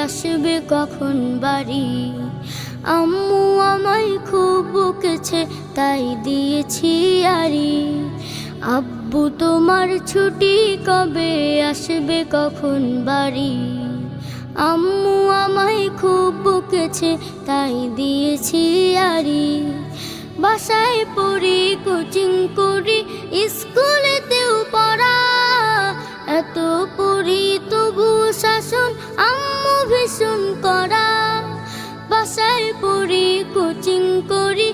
আসবে কখন বাড়ি। আম্মু আমায় খুব বকেছে তাই দিয়েছি আড়ি। আব্বু তোমার ছুটি কবে আসবে কখন বাড়ি। আম্মু আমায় খুব বকেছে তাই দিয়েছি আড়ি। বাসায় পড়ি কোচিং করি স্কুলেতেও পড়া, এত পড়ি তবু শাসন আম্মু ভীষণ করা। বাসায় পড়ি কোচিং করি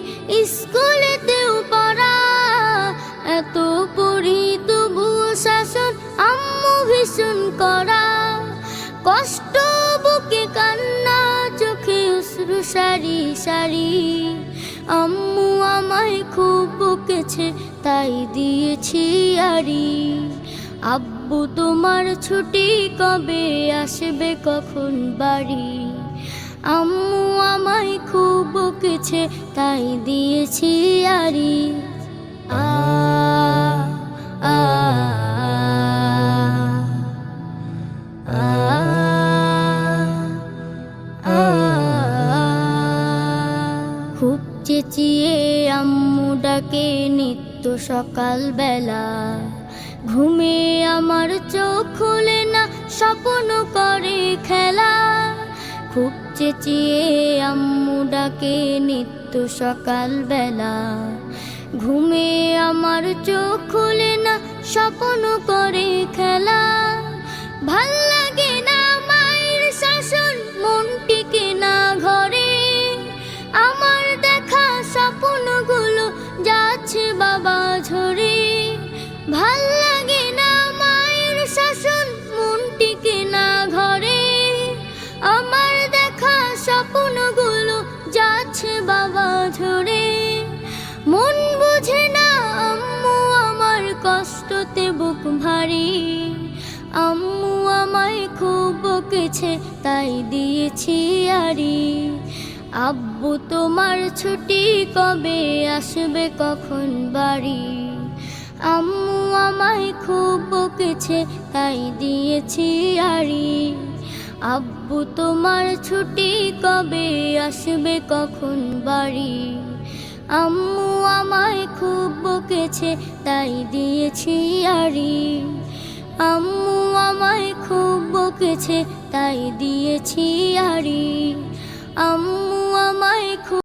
স্কুলেতেও পড়া, এত পড়ি তবু শাসন আম্মু ভীষণ করা। কষ্ট বুকে কান্না চোখে অশ্রু সারি সারি। আম্মু আমায় খুব বকেছে তাই দিয়েছি আড়ি। আব্বু তোমার ছুটি কবে আসবে কখন বাড়ি। আম্মু আমায় খুব বকেছে তাই দিয়েছি আড়ি। আ আ খুব চেঁচিয়ে আম্মু ডাকে নিত্য সকাল বেলা। ঘুমে আমার চোখ খুলে না স্বপ্ন করে খেলা। খুব চেঁচিয়ে আম্মু ডাকে নিত্য সকাল বেলা। ঘুমে আমার চোখ খুলে না স্বপ্ন করে খেলা। ভাল লাগে না মায়ের শাসন মন টিকে না ঘরে। আমার দেখা স্বপ্নগুলো যাচ্ছে বাবা ঝরে। ভাল লাগে না মায়ের শাসন মন টিকে না ঘরে। আমার দেখা স্বপ্নগুলো যাচ্ছে বাবা ঝরে। মন বুঝে না আম্মু আমার কষ্টতে বুক ভারী। আম্মু আমায় খুব বকেছে তাই দিয়েছি আড়ি। আব্বু তোমার ছুটি কবে আসবে কখন বাড়ি। আম্মু আমায় খুব বকেছে তাই দিয়েছি আড়ি। আব্বু তোমার ছুটি কবে আসবে কখন বাড়ি। আম্মু আমায় খুব বকেছে তাই দিয়েছি আড়ি। আম্মু আমায় খুব বকেছে তাই দিয়েছি আড়ি। আম্মু